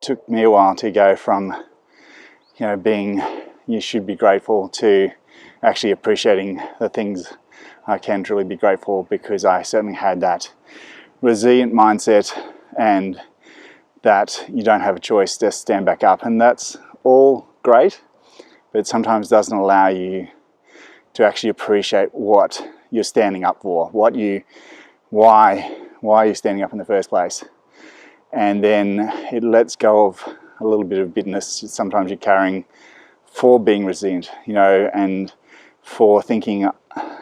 took me a while to go from, being you should be grateful to actually appreciating the things I can truly be grateful, because I certainly had that resilient mindset and that you don't have a choice to stand back up. And that's all great, but sometimes doesn't allow you to actually appreciate what you're standing up for, why you're standing up in the first place. And then it lets go of a little bit of bitterness sometimes you're carrying for being resilient, and for thinking,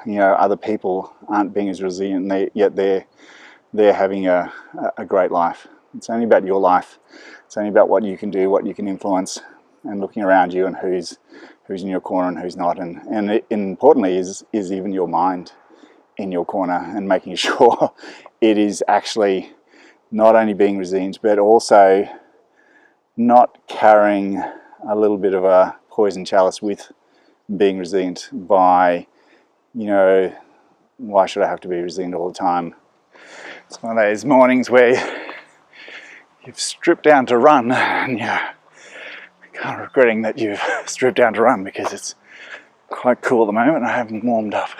other people aren't being as resilient, and yet they're having a great life. It's only about your life. It's only about what you can do, what you can influence, and looking around you and who's in your corner and who's not. And importantly is even your mind in your corner, and making sure it is actually not only being resilient, but also not carrying a little bit of a poison chalice with being resilient by, why should I have to be resilient all the time? It's one of those mornings where you've stripped down to run, and you're kind of regretting that you've stripped down to run, because it's quite cool at the moment. I haven't warmed up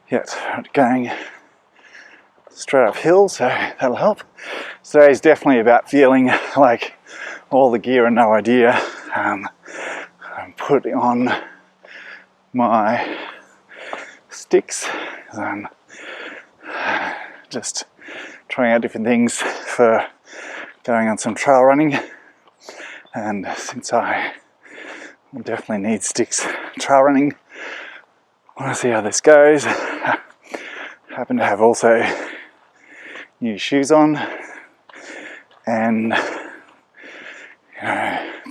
yet. Going straight uphill, so that'll help. Today's definitely about feeling like all the gear and no idea. I'm putting on my sticks. I'm just trying out different things for going on some trail running, and since I will definitely need sticks trail running, I want to see how this goes. I happen to have also new shoes on, and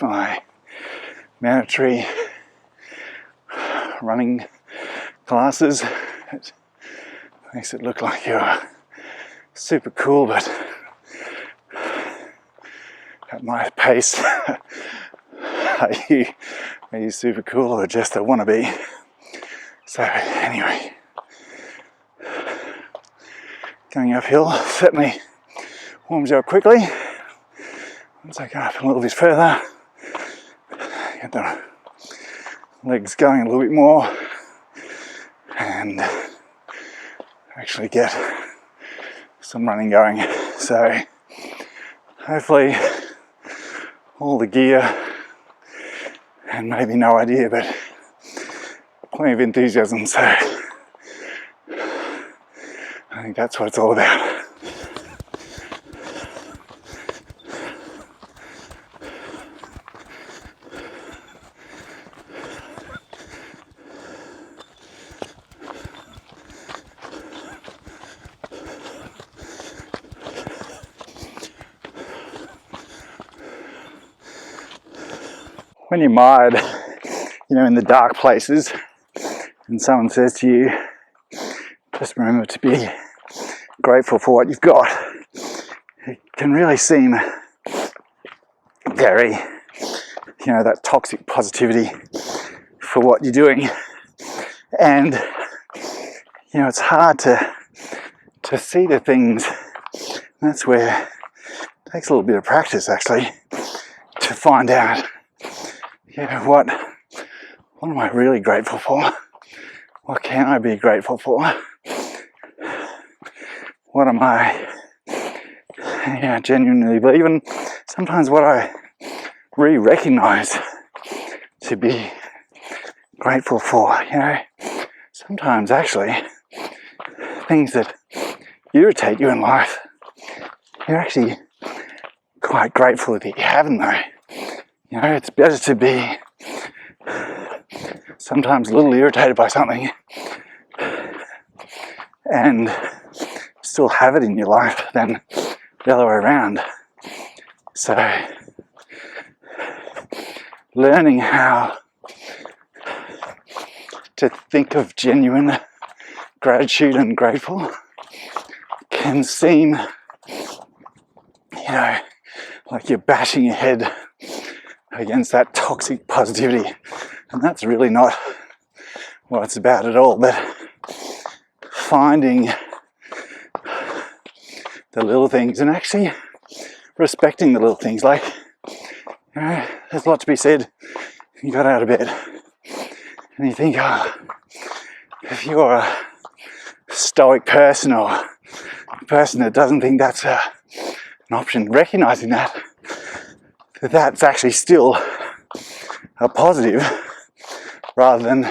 my mandatory running glasses. It makes it look like you're super cool, but at my pace, are you super cool or just a wannabe? So anyway, going uphill certainly warms you up quickly. Once I go up a little bit further, get the legs going a little bit more, and actually get some running going. So hopefully all the gear and maybe no idea, but plenty of enthusiasm. So I think that's what it's all about. When you're mired, in the dark places, and someone says to you, just remember to be grateful for what you've got, it can really seem very, that toxic positivity for what you're doing. And, it's hard to see the things. That's where it takes a little bit of practice, actually, to find out, what am I really grateful for? What can I be grateful for? What am I genuinely believing? Sometimes what I really recognize to be grateful for, sometimes actually things that irritate you in life, you're actually quite grateful that you haven't though. It's better to be sometimes a little irritated by something and still have it in your life than the other way around. So learning how to think of genuine gratitude and grateful can seem, like you're bashing your head against that toxic positivity, and that's really not what it's about at all. But finding the little things and actually respecting the little things, like You know, there's a lot to be said. You got out of bed and you think, if you're a stoic person or a person that doesn't think that's an option, recognizing that's actually still a positive rather than,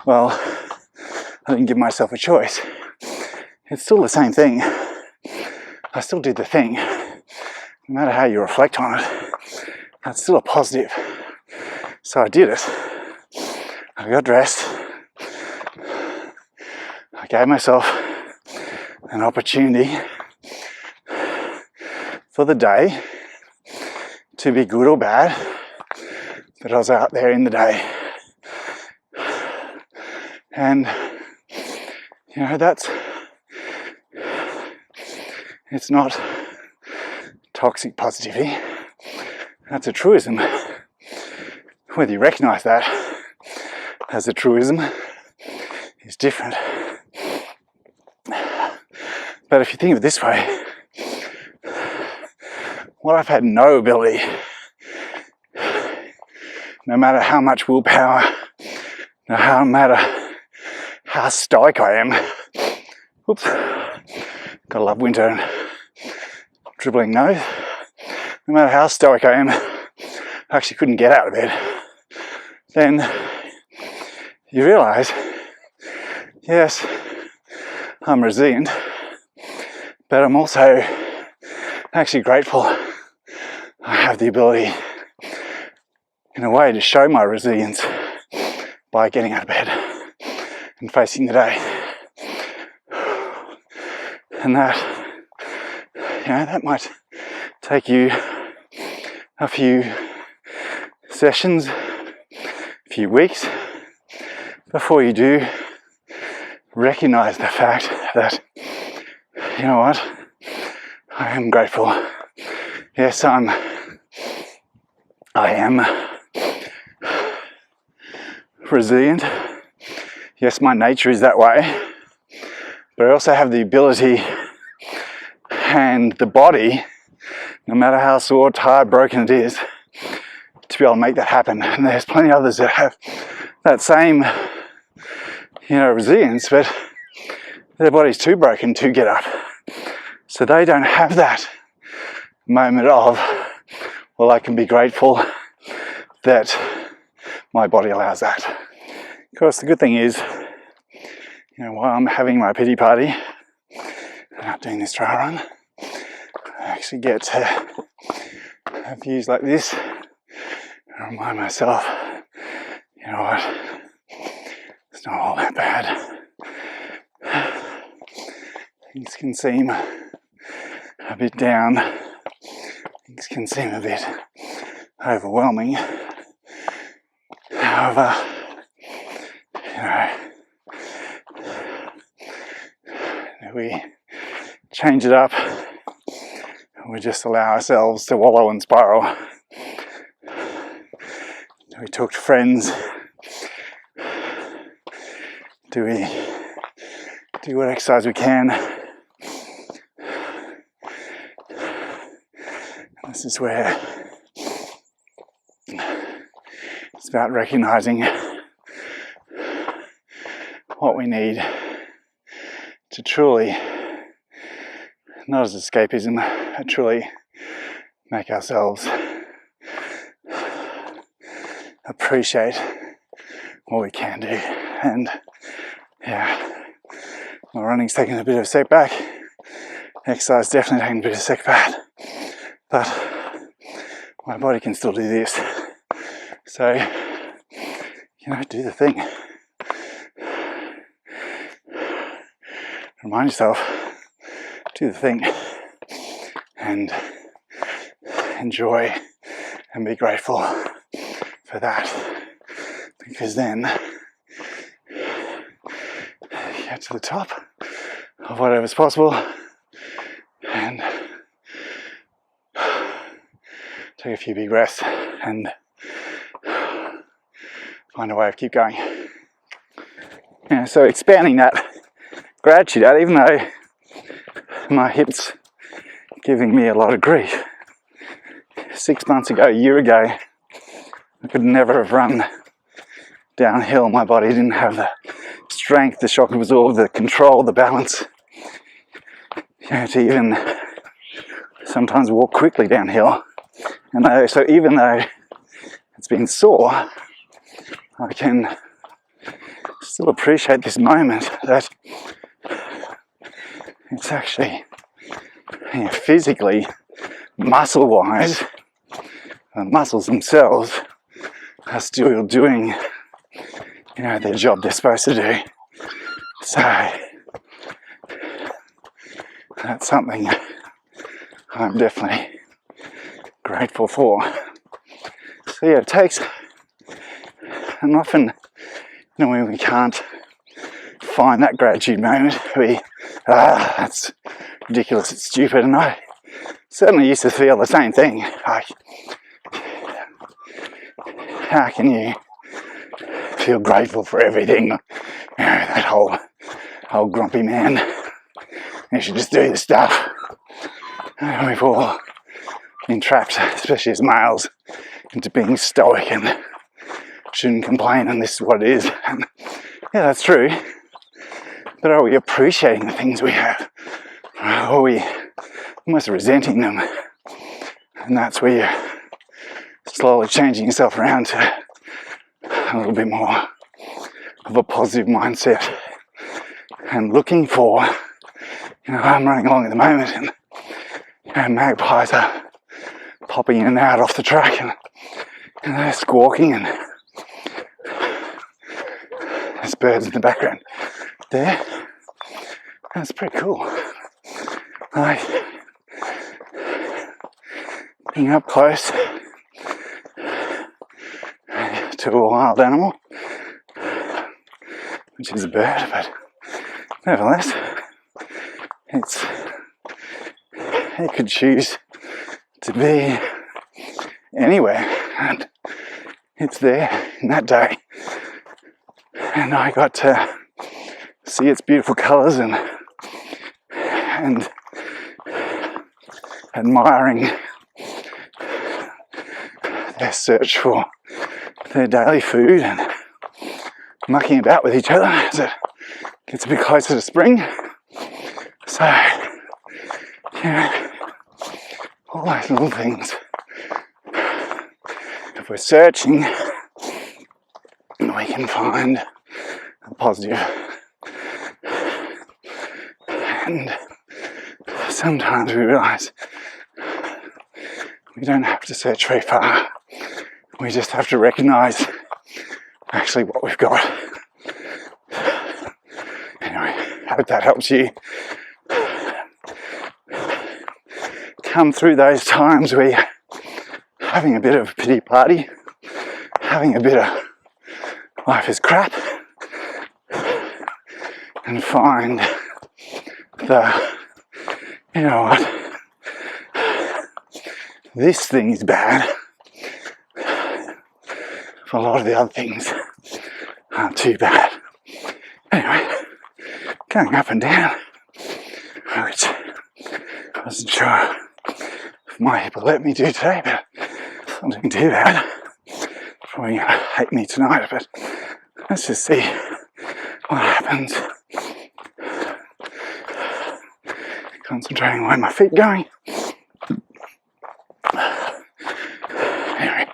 well, I didn't give myself a choice. It's still the same thing. I still did the thing. No matter how you reflect on it, that's still a positive. So I did it. I got dressed. I gave myself an opportunity for the day to be good or bad, but I was out there in the day. And, you know, it's not toxic positivity. That's a truism. Whether you recognize that as a truism is different. But if you think of it this way, what I've had no ability, no matter how much willpower, no matter how stoic I am, oops, gotta love winter and dribbling nose, no matter how stoic I am, I actually couldn't get out of bed. Then you realise, yes, I'm resilient, but I'm also actually grateful I have the ability, in a way, to show my resilience by getting out of bed and facing the day. And that, you know, that might take you a few sessions, a few weeks before you do recognize the fact that, you know what, I am grateful. Yes, I am resilient. Yes, my nature is that way. But I also have the ability and the body, no matter how sore, tired, broken it is, to be able to make that happen. And there's plenty of others that have that same, you know, resilience, but their body's too broken to get up. So they don't have that moment of, well, I can be grateful that my body allows that. Of course, the good thing is, you know, while I'm having my pity party and I'm doing this trail run, I actually get to have views like this and remind myself, you know what, it's not all that bad. Things can seem a bit down, things can seem a bit overwhelming. However, you know, we change it up, we just allow ourselves to wallow and spiral. Do we talk to friends? Do we do what exercise we can? This is where it's about recognizing what we need to truly, not as escapism, but truly make ourselves appreciate what we can do. And yeah, my running's taken a bit of a setback. Exercise definitely taking a bit of a setback. But my body can still do this. So, you know, do the thing. Remind yourself, do the thing. And enjoy and be grateful for that. Because then you get to the top of whatever's possible and take a few big breaths and find a way of keep going. Yeah, so expanding that gratitude out, even though my hip's giving me a lot of grief, 6 months ago, a year ago, I could never have run downhill. My body didn't have the strength, the shock absorb, the control, the balance, to even sometimes walk quickly downhill. And so even though it's been sore, I can still appreciate this moment that it's actually, physically, muscle-wise, the muscles themselves are still doing, their job they're supposed to do. So that's something I'm definitely grateful for. So yeah, it takes, and often, when we can't find that gratitude moment, that's ridiculous, it's stupid, and I certainly used to feel the same thing. Like, how can you feel grateful for everything? That whole grumpy man. You should just do the stuff. We've all been trapped, especially as males, into being stoic and shouldn't complain, and this is what it is. And yeah, that's true. But are we appreciating the things we have? Or are we almost resenting them? And that's where you're slowly changing yourself around to a little bit more of a positive mindset and looking for, I'm running along at the moment and magpies are popping in and out off the track and they're squawking, and there's birds in the background there. That's pretty cool. Like being up close to a wild animal, which is a bird, but nevertheless, it could choose to be anywhere, and it's there in that day. And I got to see its beautiful colours and admiring their search for their daily food and mucking about with each other as it gets a bit closer to spring. So, all those little things. If we're searching, we can find a positive. And sometimes we realise we don't have to search very far. We just have to recognise actually what we've got. Anyway, I hope that helps you come through those times where you're having a bit of a pity party, having a bit of life is crap, and find the, what, this thing is bad. A lot of the other things aren't too bad. Anyway, going up and down, which I wasn't sure if my hip will let me do today, but it's not doing too bad. Probably going to hate me tonight, but let's just see what happens. Concentrating on where my feet are going. Anyway,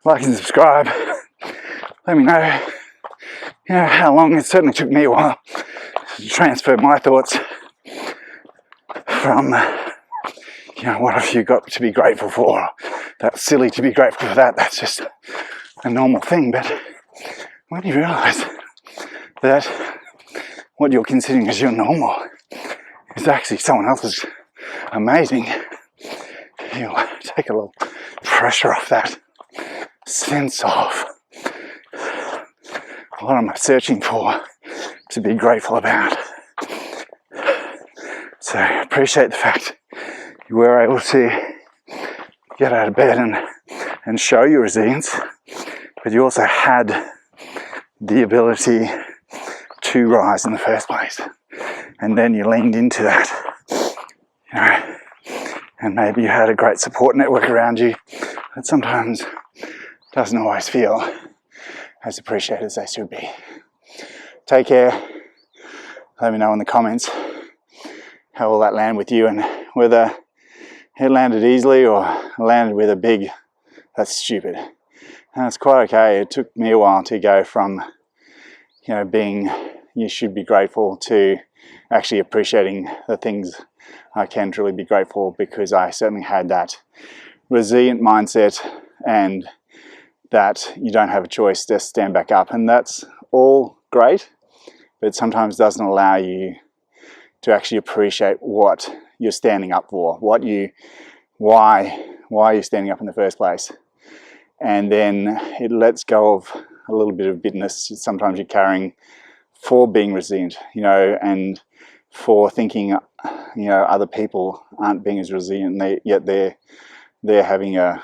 like and subscribe. Let me know, how long. It certainly took me a while to transfer my thoughts from, what have you got to be grateful for? That's silly to be grateful for that. That's just a normal thing. But when you realise that what you're considering as your normal is actually someone else's amazing, you'll take a little pressure off that sense of what am I searching for to be grateful about. So appreciate the fact you were able to get out of bed and show your resilience, but you also had the ability to rise in the first place, and then you leaned into that, and maybe you had a great support network around you, but sometimes doesn't always feel as appreciated as they should be. Take care. Let me know in the comments how will that land with you, and whether it landed easily or landed with a big, that's stupid. And it's quite okay. It took me a while to go from, being you should be grateful to actually appreciating the things I can truly be grateful, because I certainly had that resilient mindset and that you don't have a choice, just stand back up. And that's all great, but it sometimes doesn't allow you to actually appreciate what you're standing up for, why you're standing up in the first place. And then it lets go of a little bit of bitterness sometimes you're carrying for being resilient, and for thinking, other people aren't being as resilient, yet they're having a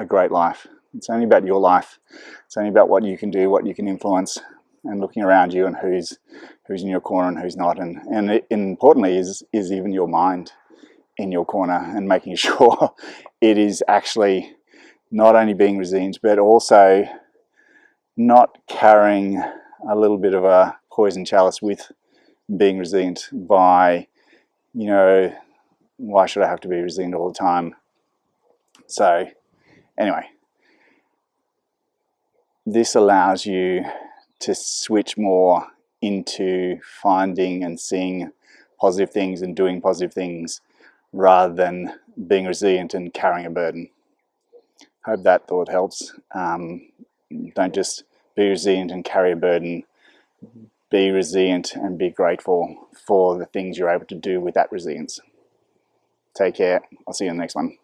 great life. It's only about your life. It's only about what you can do, what you can influence, and looking around you and who's in your corner and who's not. And importantly is even your mind in your corner, and making sure it is actually not only being resilient, but also not carrying a little bit of a poison chalice with being resilient by, why should I have to be resilient all the time? So anyway, this allows you to switch more into finding and seeing positive things and doing positive things, rather than being resilient and carrying a burden. Hope that thought helps. Don't just be resilient and carry a burden. Be resilient and be grateful for the things you're able to do with that resilience. Take care. I'll see you in the next one.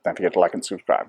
Don't forget to like and subscribe.